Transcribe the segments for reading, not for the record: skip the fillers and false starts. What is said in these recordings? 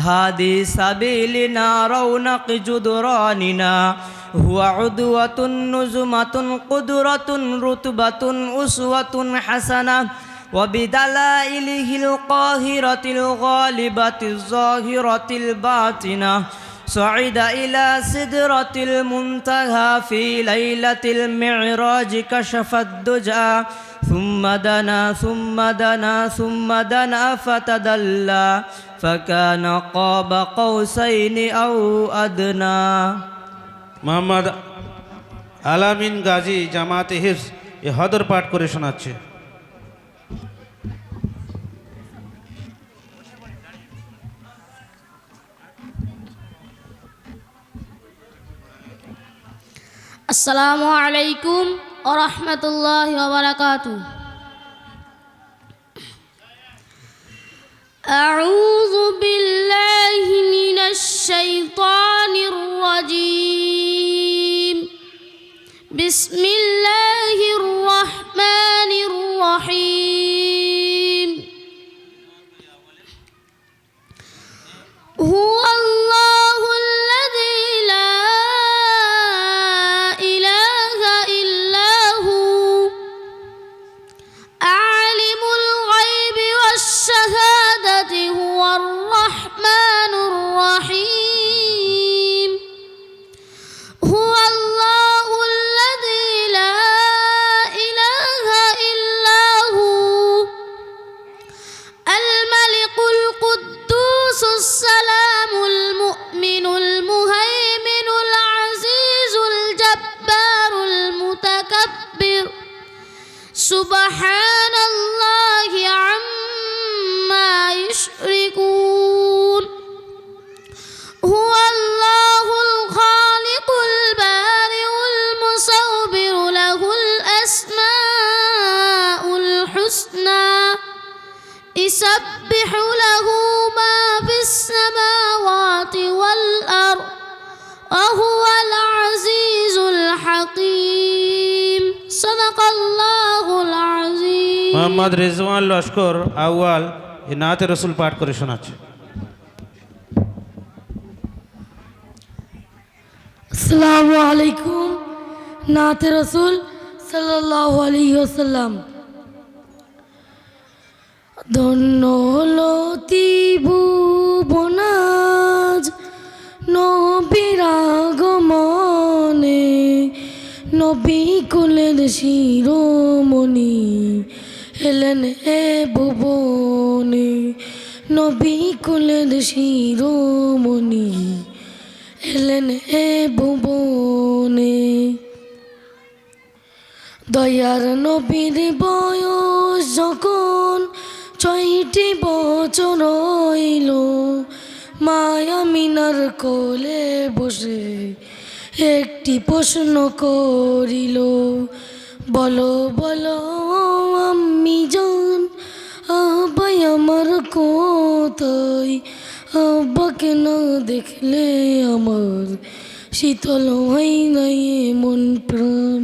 هادي سبيلنا رونق جدراننا هو عدوة نزمة قدرة رتبة أسوة حسنة وبدلائله القاهرة الغالبة الظاهرة الباطنة صعد إلى سدرة المنتهى في ليلة المعراج كشف الدجى ثم دنا ثم دنا ثم دنا فتدلى فكان قاب قوسين أو أدنى মোহাম্মদ আলামিন গাজী জামাতে হিফজ এ হদর পাঠ করে শোনাচ্ছে। আসসালামু আলাইকুম ওয়া রাহমাতুল্লাহি ওয়া বারাকাতুহু। আউযু বিল্লাহি মিনাশ শাইতানির রাজীম। বিসমিল্লাহির রাহমানির রহিম। হুয়াল্লাহু আল্লাযী লা ইলাহা ইল্লা হু আলিমুল গায়বি ওয়াশ শাহাদাতি হুয়ার রাহমানুর রহিম। হুয়াল্লাহু আল্লাযী লা ইলাহা ইল্লা হু আল মালিকুল কুদ্দুসুস সালামুল মুমিনুল মুহাইমিনুল আজিজুল জাব্বারুল মুতাকাব্বির সুবহানাল্লাহি আম্মা ইউশরিকুন। হুয়াল্লাহুল খালিকুল বারিউল মুসাউবিরু লাহুল আসমাউল হুসনা ইসাব্বিহু লাহু মা ফিস সামাওয়াতি ওয়াল আরদ ওয়া হুয়াল আজিজুল হাকীম। সাদাকাল্লাহুল আযীম। মোহাম্মদ রিজওয়ান লস্কর আউয়াল এ নাতে রসুল পাঠ করে শোনাচ্ছে। আসসালামু আলাইকুম। নাতে রসুল সাল্লাল্লাহু আলাইহি ওয়াসাল্লাম। ধন্য হলো ত্রিভুবনাজ নবীর আগমনে, নবী কুলের শিরোমণি এলেন এ ভুবনে, নবী কুলের শিরোমণি এলেন এ ভুবনে। দয়ার নবীর বয়স যখন 6টি বছর হইল, মায়া মিনার কোলে বসে একটি প্রশ্ন করিল, বলো বলো আম্মি জান আব্বাই আমার কোথায়, আব্বাকে না দেখলে আমার শীতল হয় নাই মন প্রাণ।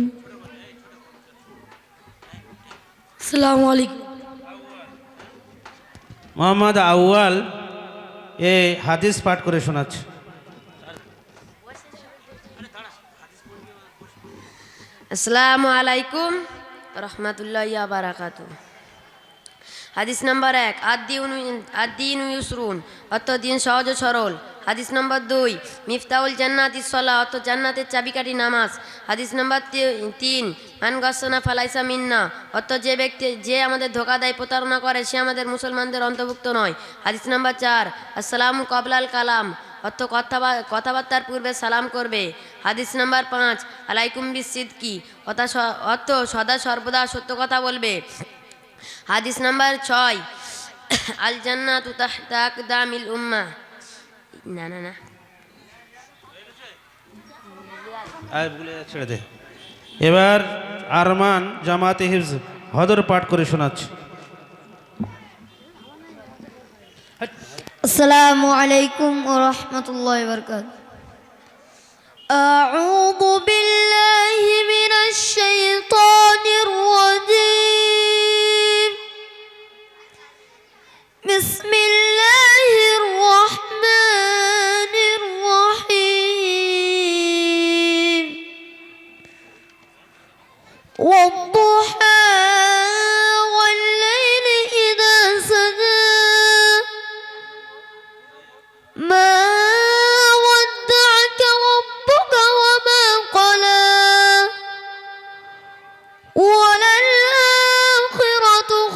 আসসালামু আলাইকুম। মোহাম্মদ আউয়াল এ হাদিস পাঠ করে শোনাচ্ছে। আসসালামু আলাইকুম রহমতুল্লাহি ওয়া বারাকাতুহু। হাদিস নাম্বার 1, আদ-দীন ইউসরুন, অর্থ দিন সহজ ও সরল। হাদিস নাম্বার 2, মিফতাহুল জান্নাতিস সালাহ, অর্থ জান্নাতের চাবিকাঠি নামাজ। হাদিস নাম্বার 3, মান গাসসানা ফালাইসা মিন্না, অর্থ যে আমাদের ধোঁকা দেয়, প্রতারণা করে, সে আমাদের মুসলমানদের অন্তর্ভুক্ত নয়। হাদিস নাম্বার 4, আসসালামু কাবলাল কালাম, অর্থ কথাবার্তার পূর্বে সালাম করবে। হাদিস নাম্বার 5, আলাইকুম বিসিদকি, অর্থ সদা সর্বদা সত্য কথা বলবে। হাদিস নাম্বার 6, আল জান্নাতু তাহতা আকদামিল উম্মাহ। না না না ছেড়ে দে। এবার আরমান জামাতে হিফজ হদর পাঠ করে শোনাচ্ছে। আসসালামু আলাইকুম ওয়া রাহমাতুল্লাহি ওয়া বারাকাতুহু। আউযু বিল্লাহি মিনাশ শাইতানির রাজীম। বিসমিল্লাহির রাহমানির ما ودعك ربك وما قلى وللآخرة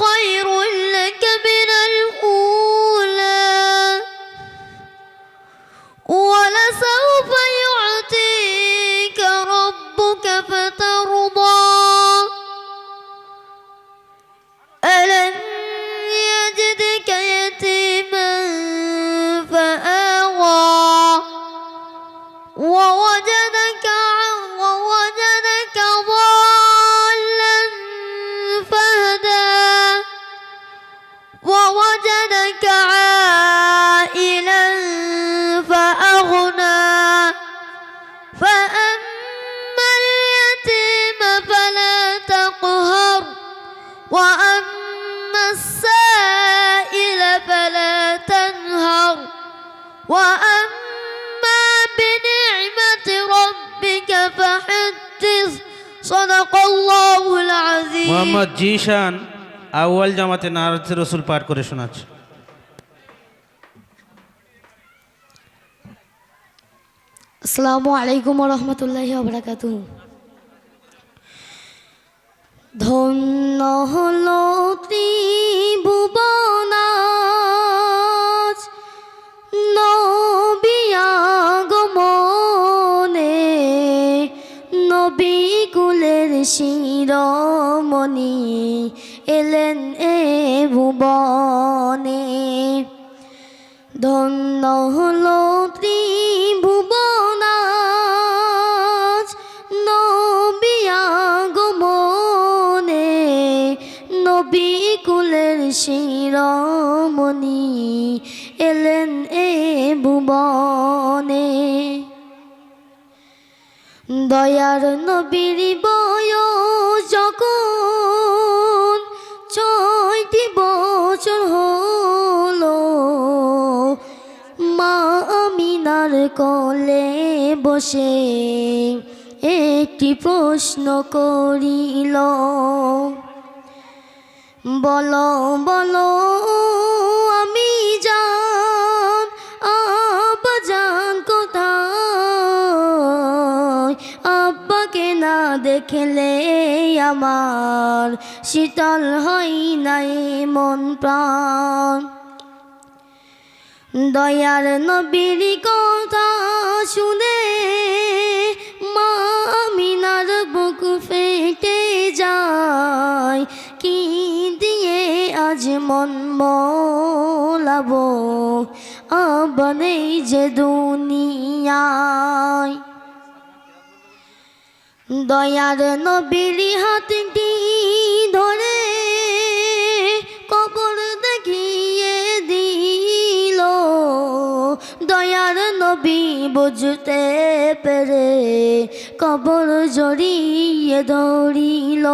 خير لك من الأولى ولسوف يعطيك ربك فترضى ألم يجدك يتيما فآوى ووجدك ضالا فهدى ووجدك عائلا فأغنى فأما اليتيم فلا تقهر وأما السائل فلا تنهر وأما بنعمة ربك فحدث صدق الله العظيم মোহাম্মদ জিশান আউয়াল জামাতে নারাতে রসুল পাঠ করে শোনাচ্ছে। আসসালামু আলাইকুম রহমতুল্লাহি ওয়া ধন্য হলো ত্রিভুবনাজ নবী আগমনে নবী কুলের শিরোমণি এলেন এ ভুবনে ধন্য হলো ত্রিভুবনাজ নবী আগমনে নবী কুলের শিরোমণি এলেন এ ভুবনে দয়ার নবীর বয়স যখন 6টি বছর হলো মা আমিনার কোলে বসে একটি প্রশ্ন করিল বলো বলো আমি জান আব্বা জান কোথায় আব্বাকে না দেখলে আমার শীতল হয় নাই মন প্রাণ দয়ার নবীর কথা শুনে মা আমিনার বুক ফেটে যায় কি দিয়ে আজ মন মোলাবো আব্বা নেই যে দুনিয়ায় দয়ার নবীর হাতটি ধরে কবর দেখিয়ে দিল দয়ার নবী বুঝতে পেরে কবর জড়িয়ে ধরিল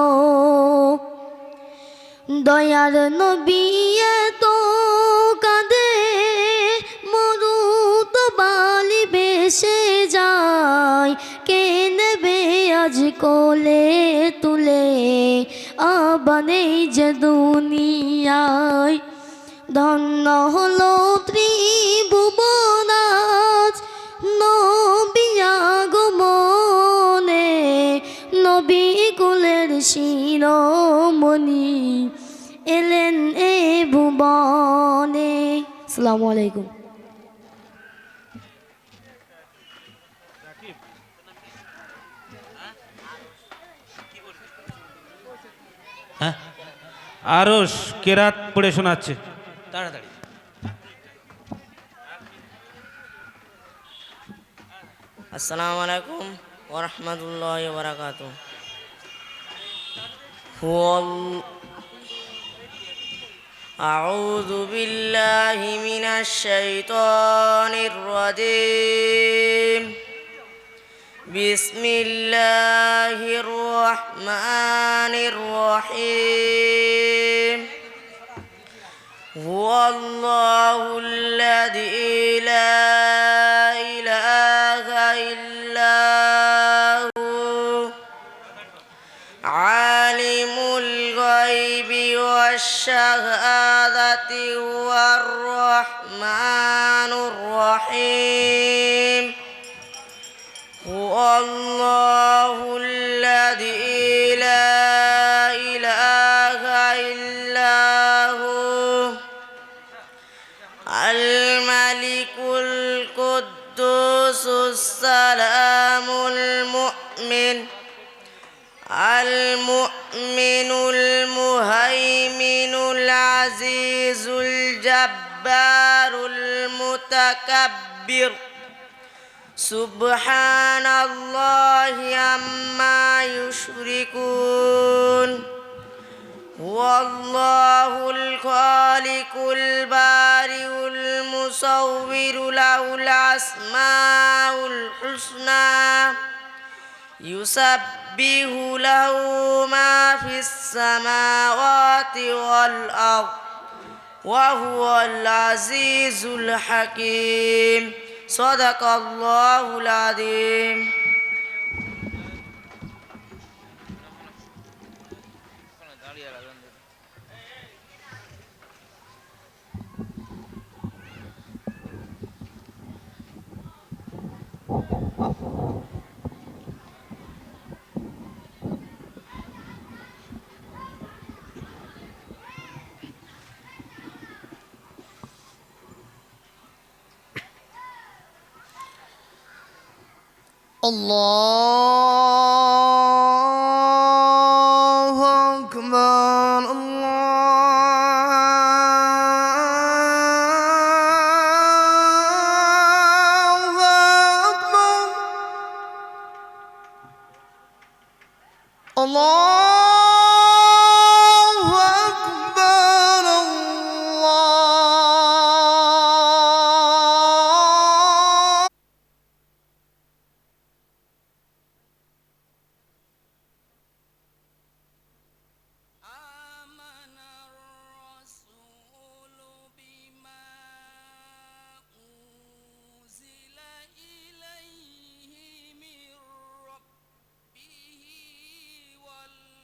দয়ার নবী এত কাঁদে মরু তো বালি বেসে যায় কে নেবে আজ কোলে তুলে আব্বা নেই যে দুনিয়ায় ধন্য হলো ত্রিভুবনাজ নবী আগমনে নবী কুলের শিরোমণি এলেন এ ভুবনে আসসালামু আলাইকুম আরশ কেরাত পড়ে শোনাচ্ছে তাড়াতাড়ি। আসসালামু আলাইকুম ওয়া রাহমাতুল্লাহি ওয়া বারাকাতুহু أعوذ بالله من الشيطان الرجيم بسم الله الرحمن الرحيم هو الله الذي لا إله إلا هو عالم الغيب والشهادة هو الرحمن الرحيم الرحيم هو الله الذي لا إله إلا هو الملك القدوس السلام المؤمن المهيمن العزيز الجبار المتكبر سبحان الله عما يشركون هو الله الخالق البارئ المصور له الأسماء الحسنى يسبح له ما في السماوات والأرض وهو العزيز الحكيم صدق الله العظيم الله أكبر الله أكبر الله أكبر الله آمن الرسول بما أنزل إليه من ربه والمؤمنون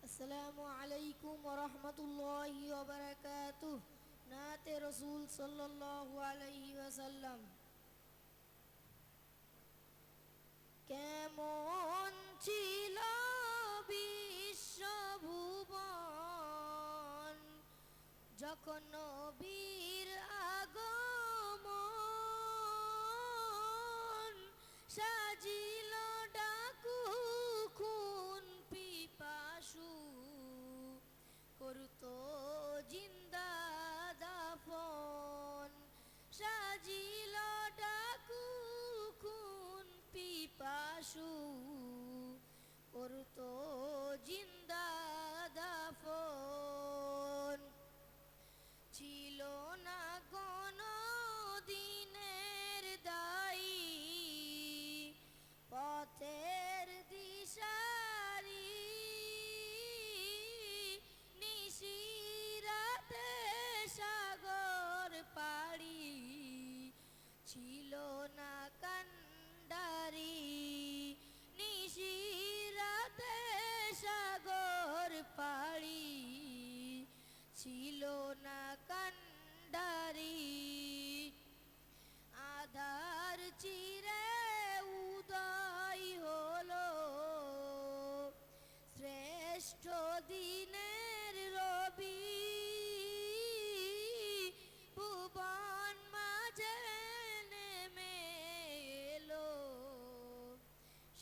আসসালামু আলাইকুম ওয়া রাহমাতুল্লাহি ওয়া বারাকাতুহু। নাতে রাসূল সাল্লাল্লাহু আলাইহি ওয়াসাল্লাম। কেমন ছিল বিশ্বভুবন যখন নবীর আগমন, সাজিল ডাকু খুন পিপাসু, করতো জিন্দা দাফন। সাজিল ডাকু খুন পিপাসু, করতো জিন্দা দাফন। ছিল না কোনো দিনের দায়ী, পথের দিশারি, নিশিরাতে সাগর পাড়ি, ছিল না কান্ডারি। নিশিরাতে সাগর পাড়ি, ছিল না কান্ডারি। আধার চিরে উদয় হলো শ্রেষ্ঠ দিনের রবি, ভুবন মাঝে নেমে এলো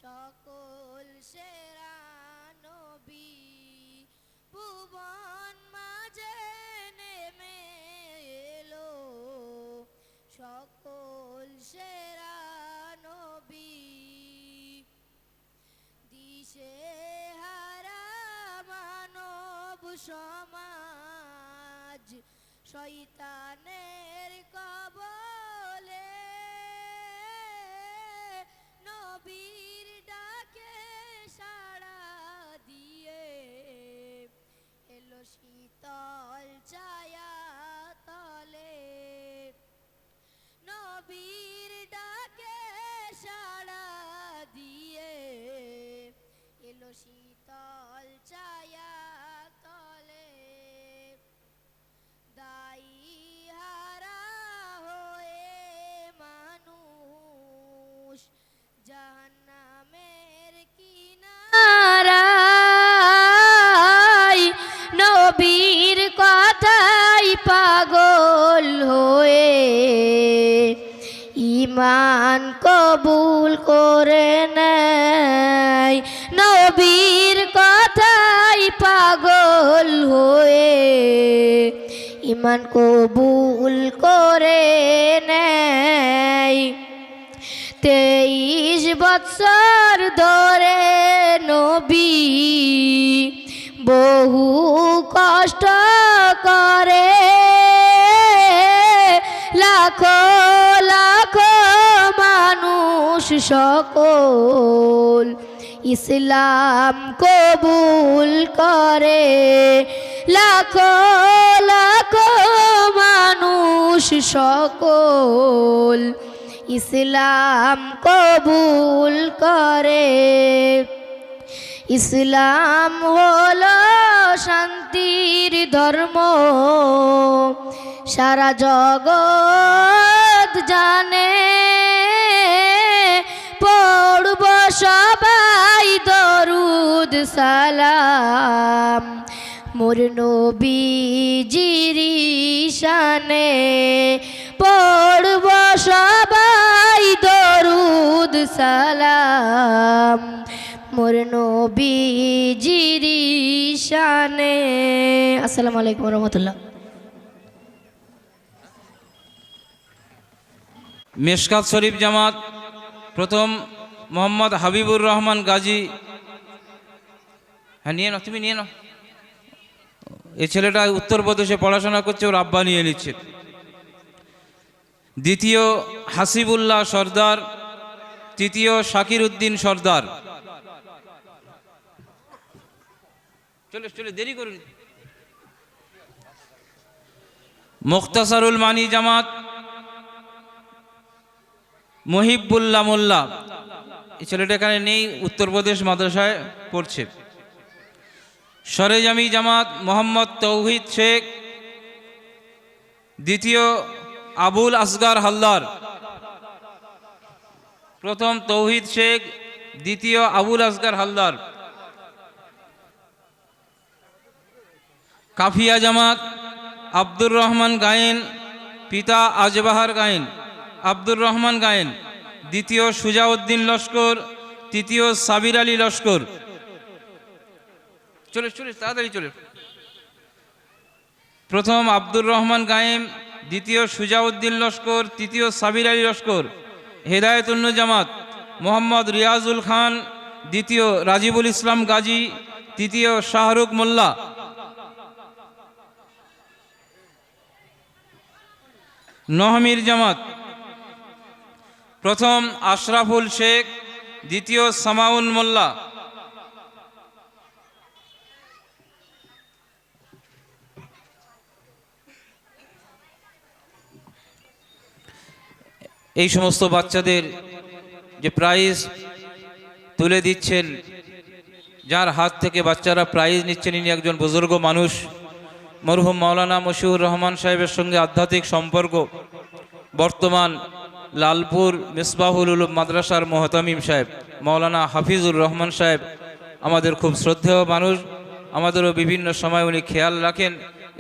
সকল সেরা নবী। ভুবন মাঝে নেমে এলো সকল সেরা নবী। দিশে হারা মানব সমাজ শয়তানের কবলে, নবীর ডাকে সাড়া দিয়ে এলো শীতল ছায়া তলে। নবীর ডাকে সাড়া দিয়ে এলো শীতল ছায়া তলে। দায়ী হারা হয়ে মানুষ জাহান্নামের কিনারায়, নবীর কথাই পাগল হয়ে ঈমান কবুল করে নেয়। নবীর কথাই পাগল হয়ে ঈমান কবুল করে নেয়। 23 বৎসর ধরে নবী বহু কষ্ট করে, লাখো লাখো মানুষ সকল ইসলাম কবুল করে। লাখো লাখো মানুষ সকল ইসলাম কবুল করে। ইসলাম হলো শান্তির ধর্ম, সারা জগৎ জানে। পড়ব সবাই দরুদ সালাম মোর নবীজির শানে। পড়ব সবাই দরুদ সালাম মোর নবীজির শানে। আসসালামু আলাইকুম ওয়া রাহমাতুল্লাহ। মেশকাত শরীফ জামাত প্রথম মোহাম্মদ হাবিবুর রহমান গাজী। হ্যাঁ নিয়ে নাও, তুমি নিয়ে নাও। এই ছেলেটা উত্তরপ্রদেশে পড়াশোনা করছে, ওর আব্বা নিয়ে নিচ্ছে। দ্বিতীয় হাসিবুল্লাহ সর্দার, তৃতীয় শাকির উদ্দিন সর্দার। চলে চলে দেরি করুন। মুখতাসারুল মানি জামাত মহিবুল্লাহ মোল্লা। এই ছেলেটা এখানে নেই, উত্তরপ্রদেশ মাদ্রাসায় পড়ছে। সরেজমি জামাত মোহাম্মদ তৌহিদ শেখ, দ্বিতীয় আবুল আসগার হালদার। প্রথম তৌহিদ শেখ, দ্বিতীয় আবুল আসগার হালদার। কাফিয়া জামাত আব্দুর রহমান গায়েন, পিতা আজবাহার গায়েন, আব্দুর রহমান গায়েন, দ্বিতীয় সুজাউদ্দিন লস্কর, তৃতীয় সাবির আলী লস্কর। চলে চলে তাড়াতাড়ি চলে। প্রথম আব্দুর রহমান গায়েম, দ্বিতীয় সুজাউদ্দিন লস্কর, তৃতীয় সাবির আলী লস্কর। হেদায়েতুন জামাত মোহাম্মদ রিয়াজুল খান, দ্বিতীয় রাজিবুল ইসলাম গাজী, তৃতীয় শাহরুখ মোল্লা। নহমির জামাত প্রথম আশরাফুল শেখ, দ্বিতীয় সামাউল মোল্লা। এই সমস্ত বাচ্চাদের যে প্রাইজ তুলে দিচ্ছেন, যার হাত থেকে বাচ্চারা প্রাইজ নিচ্ছেন, ইনি একজন বুজুর্গ মানুষ। মরহুম মাওলানা মশিউর রহমান সাহেবের সঙ্গে আধ্যাত্মিক সম্পর্ক। বর্তমান লালপুর মিসবাহুল উলুম মাদ্রাসার মোহতামিম সাহেব মাওলানা হাফিজুর রহমান সাহেব আমাদের খুব শ্রদ্ধেয় মানুষ। আমাদেরও বিভিন্ন সময় উনি খেয়াল রাখেন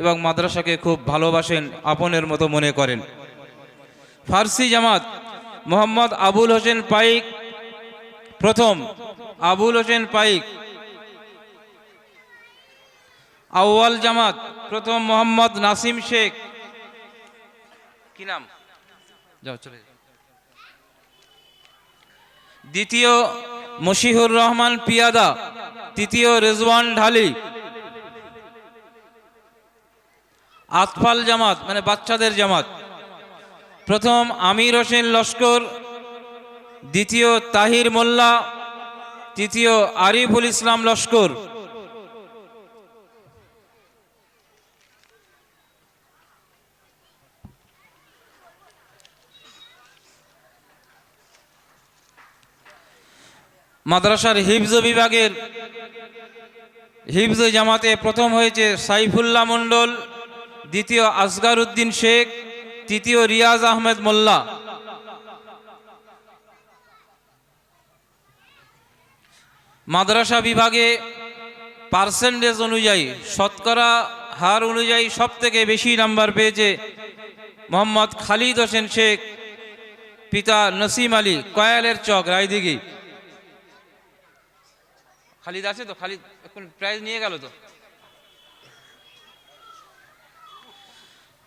এবং মাদ্রাসাকে খুব ভালোবাসেন, আপনের মতো মনে করেন। ফার্সি জামাত মোহাম্মদ আবুল হোসেন পাইক, প্রথম আবুল হোসেন পাইক। আউয়াল জামাত প্রথম মোহাম্মদ নাসিম শেখ, কি নাম, যাও চলে। দ্বিতীয় মশিহুর রহমান পিয়াদা, তৃতীয় রেজওয়ান ঢালি। আতফাল জামাত মানে বাচ্চাদের জামাত, প্রথম আমির হোসেন লস্কর, দ্বিতীয় তাহির মোল্লা, তৃতীয় আরিফুল ইসলাম লস্কর। মাদ্রাসার হিফজ বিভাগের হিফজ জামাতে প্রথম হয়েছে সাইফুল্লাহ মণ্ডল, দ্বিতীয় আসগার উদ্দিন শেখ, তৃতীয় রিয়াজ আহমেদ মোল্লা। মাদ্রাসা বিভাগে পার্সেন্টেজ অনুযায়ী, শতকরা হার অনুযায়ী সব থেকে বেশি নাম্বার পেয়েছে মোহাম্মদ খালিদ হোসেন শেখ, পিতা নসিম আলী, কয়ালের চক, রায়দিঘি। খালিদ আছে তো? খালিদ এখন প্রাইজ নিয়ে গেল তো।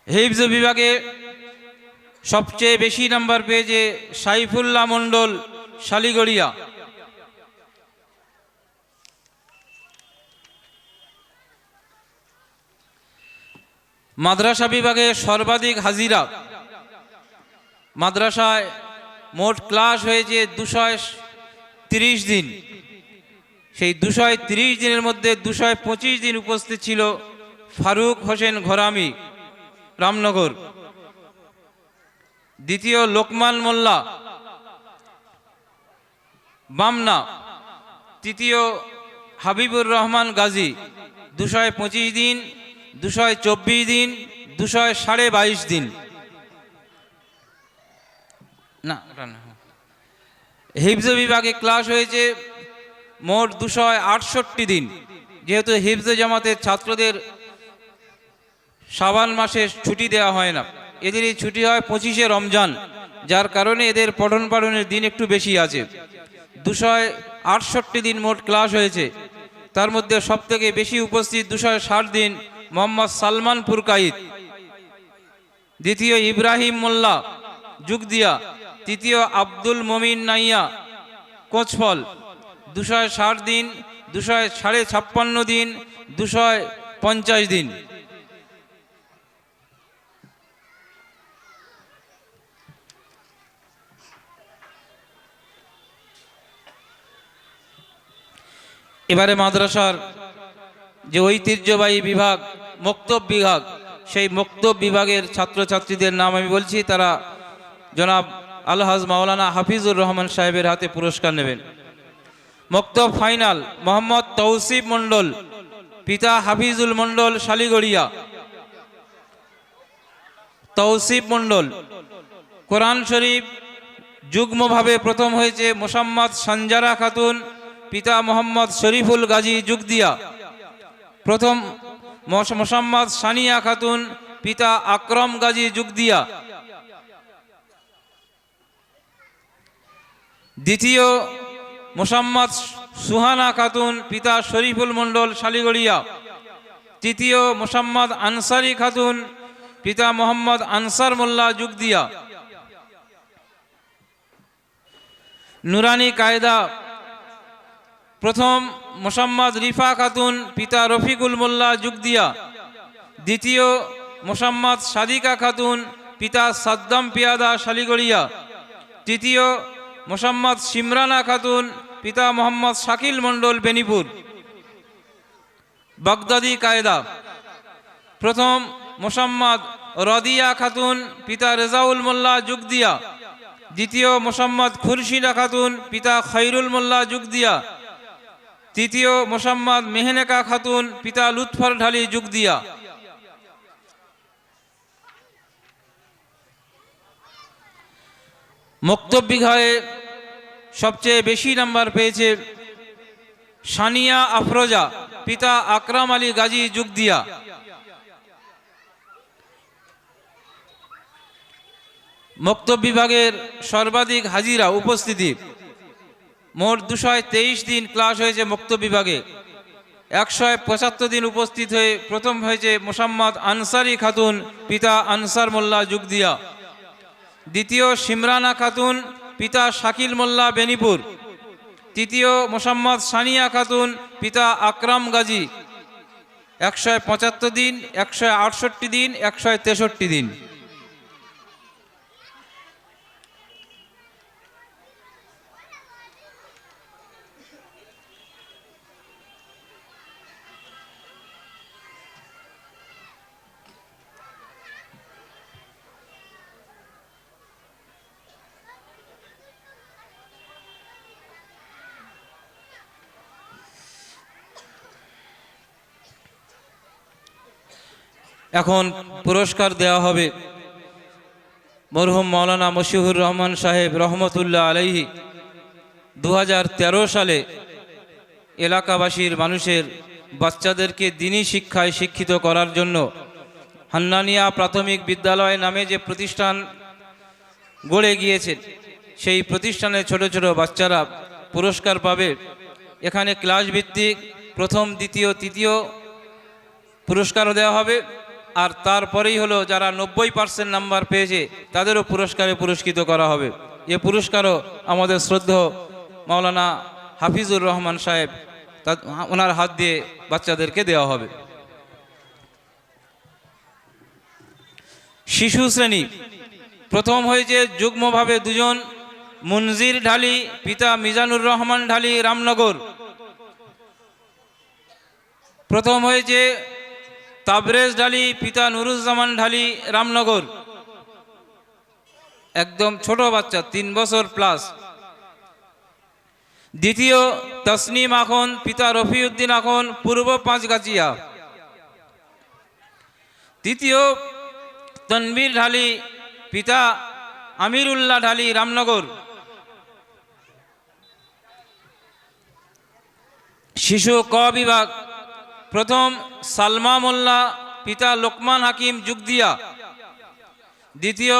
হিফজ বিভাগে সবচেয়ে বেশি নাম্বার পেয়েছে সাইফুল্লাহ মণ্ডল, শালিগড়িয়া। মাদ্রাসা বিভাগে সর্বাধিক হাজিরা, মাদ্রাসায় মোট ক্লাস হয়েছে 230 দিন। সেই 230 দিনের মধ্যে 225 দিন উপস্থিত ছিল ফারুক হোসেন ঘরামি, রামনগর। দ্বিতীয় লোকমান মোল্লা, বামনা। তৃতীয় হাবিবুর রহমান গাজী, 225 দিন, 224 দিন, 222 দিন। না, হিফজ বিভাগে ক্লাস হয়েছে মোট 268 দিন। যেহেতু হিফজ জামাতের ছাত্রদের শাবান মাসে ছুটি দেওয়া হয় না, এদের এই ছুটি হয় 25শে রমজান, যার কারণে এদের পঠন পাঠনের দিন একটু বেশি আছে। 268 দিন মোট ক্লাস হয়েছে। তার মধ্যে সব থেকে বেশি উপস্থিত 260 দিন মোহাম্মদ সালমান পুরকাইত, দ্বিতীয় ইব্রাহিম মোল্লা, যুগদিয়া, তৃতীয় আব্দুল মমিন নাইয়া, কোচফল। 260 দিন, 256 দিন, 250 দিন। এবারে মাদ্রাসার যে ঐতিহ্যবাহী বিভাগ মক্তব বিভাগ, সেই মক্তব বিভাগের ছাত্রছাত্রীদের নাম আমি বলছি। তারা জনাব আলহাজ মাওলানা হাফিজুর রহমান সাহেবের হাতে পুরস্কার নেবেন। মক্তব ফাইনাল মোহাম্মদ তৌসিফ মণ্ডল, পিতা হাফিজুল মণ্ডল শালিগড়িয়া। তৌসিফ মণ্ডল। কোরআন শরীফ যুগ্মভাবে প্রথম হয়েছে মোসাম্মদ সঞ্জারা খাতুন, পিতা মোহাম্মদ শরীফুল গাজী যুগদিয়া। প্রথম মোসাম্মদ সানিয়া খাতুন, পিতা আকরম গাজী যুগদিয়া। দ্বিতীয় মোসাম্মদ সুহানা খাতুন, পিতা শরীফুল মণ্ডল শালিগড়িয়া। তৃতীয় মোসাম্মদ আনসারি খাতুন, পিতা মোহাম্মদ আনসার মোল্লা যুগদিয়া। নুরানি কায়দা প্রথম মোসাম্মদ রিফা খাতুন, পিতা রফিকুল মোল্লা যুগদিয়া। দ্বিতীয় মোসাম্মদ সাদিকা খাতুন, পিতা সাদ্দাম পিয়াদা শালিগড়িয়া। তৃতীয় মোসাম্মদ সিমরানা খাতুন, পিতা মোহাম্মদ শাকিল মণ্ডল বেনিপুর। বাগদাদি কায়দা প্রথম মোসাম্মদ রদিয়া খাতুন, পিতা রেজাউল মোল্লা যুগদিয়া। দ্বিতীয় মোসাম্মদ খুরশিদা খাতুন, পিতা খৈরুল মোল্লা যুগদিয়া। তৃতীয় মোসাম্মদ মেহনেকা খাতুন, পিতা লুৎফর ঢালি যুগদিয়া। মক্তব বিঘায়ে সবচেয়ে বেশি নাম্বার পেয়েছে সানিয়া আফরোজা, পিতা আকরাম আলী গাজী যুগদিয়া। মক্তব বিভাগের সর্বাধিক হাজিরা উপস্থিতি মোট 223 দিন ক্লাস হয়েছে মক্তব বিভাগে। 175 দিন উপস্থিত হয়ে প্রথম হয়েছে মোসাম্মদ আনসারি খাতুন, পিতা আনসার মোল্লা যুগদিয়া। দ্বিতীয় সিমরানা খাতুন, পিতা শাকিল মোল্লা বেনিপুর। তৃতীয় মোসাম্মদ সানিয়া খাতুন, পিতা আকরাম গাজী। 175 দিন, 168 দিন, 163 দিন। এখন পুরস্কার দেওয়া হবে মরহুম মাওলানা মশিউর রহমান সাহেব রহমতুল্লাহ আলাইহি 2013 সালে এলাকাবাসীর মানুষের বাচ্চাদেরকে দ্বীনি শিক্ষায় শিক্ষিত করার জন্য হান্নানিয়া প্রাথমিক বিদ্যালয় নামে যে প্রতিষ্ঠান গড়ে গিয়েছে, সেই প্রতিষ্ঠানে ছোট ছোট বাচ্চারা পুরস্কার পাবে। এখানে ক্লাস ভিত্তিক প্রথম, দ্বিতীয়, তৃতীয় পুরস্কারও দেওয়া হবে। আর তারপরেই হলো যারা 90% নাম্বার পেয়েছে তাদেরও পুরস্কারে পুরস্কৃত করা হবে। এ পুরস্কারও আমাদের শ্রদ্ধেয় মাওলানা হাফিজুর রহমান সাহেব ওনার হাত দিয়ে বাচ্চাদেরকে দেওয়া হবে। শিশু শ্রেণী প্রথম হয়েছে যুগ্মভাবে 2 জন, মুনজির ঢালি, পিতা মিজানুর রহমান ঢালি রামনগর। প্রথম হয়েছে তাবরেজ ঢালি, পিতা নুরুজ্জামান ঢালি রামনগর। একদম ছোট বাচ্চা, 3 বছর প্লাস। দ্বিতীয় তসনিম আখন, পিতা রফিউদ্দিন আখন, পূর্ব পাঁচগাছিয়া। তৃতীয় তনবীর ঢালি, পিতা আমিরুল্লাহ ঢালি রামনগর। শিশু ক বিভাগ প্রথম সালমা মোল্লা, পিতা লোকমান হাকিম যুগদিয়া। দ্বিতীয়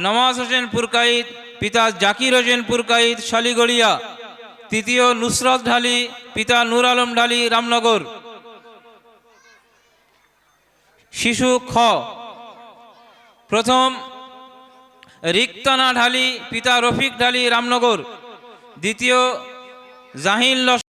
নওয়াজ হোসেন পুরকাইত, পিতা জাকির হোসেন পুরকাইত শালিগড়িয়া। তৃতীয় নুসরত ঢালি, পিতা নূর আলম ঢালি রামনগর। শিশু খ প্রথম রিক্তানা ঢালি, পিতা রফিক ঢালি রামনগর। দ্বিতীয় জাহিন